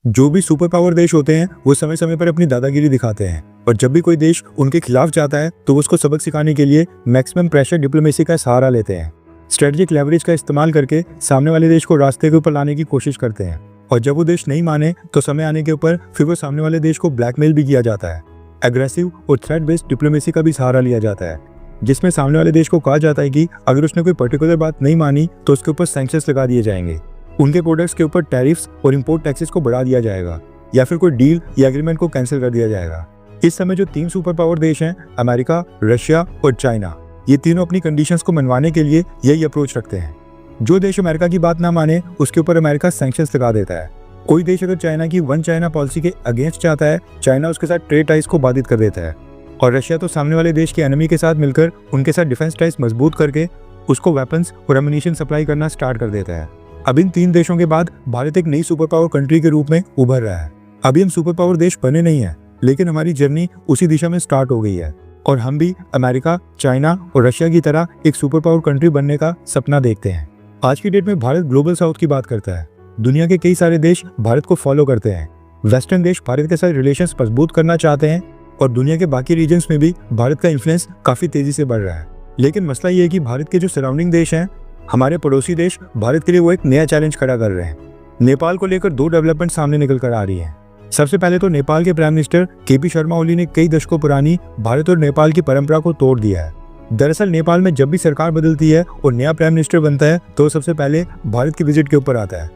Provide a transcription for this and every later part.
जो भी super power देश होते हैं वो समय समय पर अपनी दादागिरी दिखाते हैं और जब भी कोई देश उनके खिलाफ जाता है तो वो उसको सबक सिखाने के लिए मैक्सिमम प्रेशर डिप्लोमेसी का सहारा लेते हैं। स्ट्रेटेजिक लेवरेज का इस्तेमाल करके सामने वाले देश को रास्ते के ऊपर लाने की कोशिश करते हैं और जब वो देश नहीं माने तो समय आने के ऊपर फिर वो सामने वाले देश को ब्लैकमेल भी किया जाता है। एग्रेसिव और थ्रेट बेस्ड डिप्लोमेसी का भी सहारा लिया जाता है, जिसमें सामने वाले देश को कहा जाता है कि अगर उसने कोई पर्टिकुलर बात नहीं मानी तो उसके ऊपर सैंक्शंस लगा दिए जाएंगे, उनके प्रोडक्ट्स के ऊपर टैरिफ्स और इंपोर्ट टैक्सेस को बढ़ा दिया जाएगा या फिर कोई डील या एग्रीमेंट को कैंसिल कर दिया जाएगा। इस समय जो 3 सुपर पावर देश हैं, अमेरिका, रशिया और चाइना, ये तीनों अपनी कंडीशंस को मनवाने के लिए यही अप्रोच रखते हैं। जो देश अमेरिका की बात ना माने उसके ऊपर अमेरिका सैंक्शंस लगा देता है। कोई देश अगर चाइना की वन चाइना पॉलिसी के अगेंस्ट चाहता है, चाइना उसके साथ ट्रेड टाइज को बाधित कर देता है और रशिया तो सामने वाले देश के एनिमी के साथ मिलकर उनके साथ डिफेंस टाइज मजबूत करके उसको वेपन्स और एमुनिशन सप्लाई करना स्टार्ट कर देता है। अब इन 3 देशों के बाद भारत एक नई सुपर पावर कंट्री के रूप में उभर रहा है। अभी हम सुपर पावर देश बने नहीं है, लेकिन हमारी जर्नी उसी दिशा में स्टार्ट हो गई है और हम भी अमेरिका, चाइना और रशिया की तरह एक सुपर पावर कंट्री बनने का सपना देखते हैं। आज की डेट में भारत ग्लोबल साउथ की बात करता है। दुनिया के कई सारे देश भारत को फॉलो करते हैं। वेस्टर्न देश भारत के साथ रिलेशंस मजबूत करना चाहते हैं और दुनिया के बाकी रीजन्स में भी भारत का इन्फ्लुएंस काफी तेजी से बढ़ रहा है। लेकिन मसला ये है कि भारत के जो सराउंडिंग देश हैं, हमारे पड़ोसी देश, भारत के लिए वो एक नया चैलेंज खड़ा कर रहे हैं। नेपाल को लेकर 2 डेवलपमेंट सामने निकल कर आ रही है। सबसे पहले तो नेपाल के prime minister KP Sharma Oli ने कई दशकों पुरानी भारत और नेपाल की परंपरा को तोड़ दिया है। दरअसल नेपाल में जब भी सरकार बदलती है और नया प्राइम मिनिस्टर बनता है तो सबसे पहले भारत की विजिट के ऊपर आता है,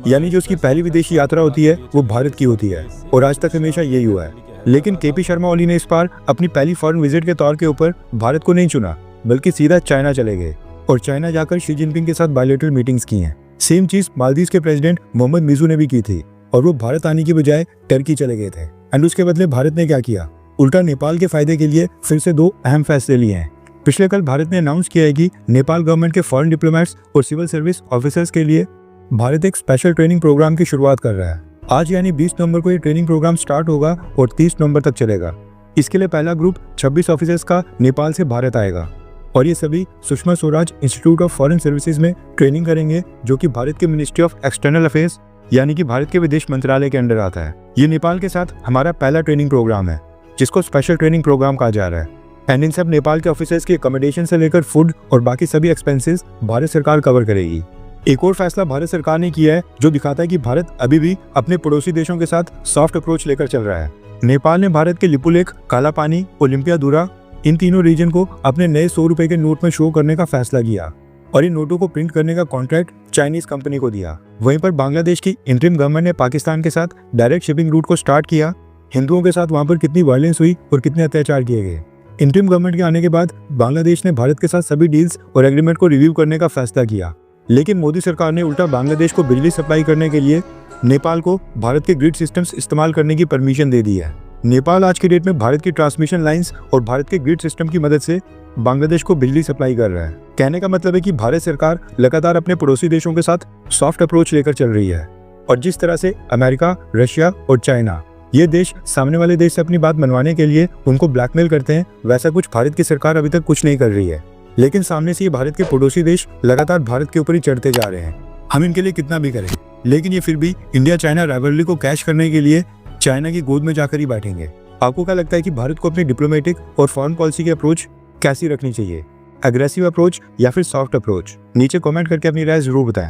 यानी जो उसकी पहली विदेशी यात्रा होती है वो भारत की होती है और आज तक हमेशा यही हुआ है। लेकिन केपी शर्मा ओली ने इस बार अपनी पहली फॉरेन विजिट के तौर के ऊपर भारत को नहीं चुना, बल्कि सीधा चाइना चले गए और चाइना जाकर शी जिनपिंग के साथ बायलैटरल मीटिंग्स की हैं। सेम चीज मालदीव के प्रेसिडेंट मोहम्मद मिजू ने भी की थी और वो भारत आने की बजाय टर्की चले गए थे। एंड उसके बदले भारत ने क्या किया, उल्टा नेपाल के फायदे के लिए फिर से 2 अहम फैसले लिए हैं। पिछले कल भारत ने अनाउंस किया है कि नेपाल गवर्नमेंट के फॉरेन डिप्लोमेट्स और सिविल सर्विस ऑफिसर्स के लिए भारत एक स्पेशल ट्रेनिंग प्रोग्राम की शुरुआत कर रहा है। आज यानी 20 नवंबर को ये ट्रेनिंग प्रोग्राम स्टार्ट होगा और 30 नवंबर तक चलेगा। इसके लिए पहला ग्रुप 26 ऑफिसर्स का नेपाल से भारत आएगा और ये सभी Sushma Swaraj institute of foreign services में ट्रेनिंग करेंगे, जो कि भारत के मिनिस्ट्री ऑफ एक्सटर्नल अफेयर्स यानी कि भारत के विदेश मंत्रालय के अंडर आता है। ये नेपाल के साथ हमारा पहला ट्रेनिंग प्रोग्राम है, जिसको स्पेशल ट्रेनिंग प्रोग्राम कहा जा रहा है। एंड इन सब नेपाल के ऑफिसर्स की अकोमोडेशन से लेकर फूड और बाकी सभी एक्सपेंसेस भारत सरकार कवर करेगी। एक और फैसला भारत सरकार ने किया है जो दिखाता है कि भारत अभी भी अपने पड़ोसी देशों के साथ सॉफ्ट अप्रोच लेकर चल रहा है। नेपाल ने भारत के लिपुलेख, काला पानी, ओलंपियादुरा, इन तीनों रीजन को अपने नए 100 रुपए के नोट में शो करने का फैसला किया और इन नोटों को प्रिंट करने का कॉन्ट्रैक्ट चाइनीज कंपनी को दिया। वहीं पर बांग्लादेश की इंटरिम गवर्नमेंट ने पाकिस्तान के साथ डायरेक्ट शिपिंग रूट को स्टार्ट किया। हिंदुओं के साथ वहां पर कितनी वायलेंस हुई और कितने अत्याचार किए गए। इंटरिम गवर्नमेंट के आने के बाद बांग्लादेश ने भारत के साथ सभी डील्स और एग्रीमेंट को रिव्यू करने का फैसला किया, लेकिन मोदी सरकार ने उल्टा बांग्लादेश को बिजली सप्लाई करने के लिए नेपाल को भारत के ग्रिड सिस्टम्स इस्तेमाल करने की परमिशन दे दी है। नेपाल आज की डेट में भारत की ट्रांसमिशन लाइंस और भारत के ग्रिड सिस्टम की मदद से बांग्लादेश को बिजली सप्लाई कर रहा है। कहने का मतलब है कि भारत सरकार लगातार अपने पड़ोसी देशों के साथ सॉफ्ट अप्रोच लेकर चल रही है और जिस तरह से अमेरिका, रशिया और चाइना ये देश सामने वाले देश से अपनी बात मनवाने के लिए उनको ब्लैकमेल करते हैं, वैसा कुछ भारत की सरकार अभी तक कुछ नहीं कर रही है। लेकिन सामने से ये भारत के पड़ोसी देश लगातार भारत के ऊपर ही चढ़ते जा रहे हैं। हम इनके लिए कितना भी करें, लेकिन ये फिर भी इंडिया चाइना राइवलरी को कैश करने के लिए चाइना की गोद में जाकर ही बैठेंगे। आपको क्या लगता है कि भारत को अपनी डिप्लोमेटिक और फॉरेन पॉलिसी की अप्रोच कैसी रखनी चाहिए, एग्रेसिव अप्रोच या फिर सॉफ्ट अप्रोच? नीचे कमेंट करके अपनी राय जरूर बताएं।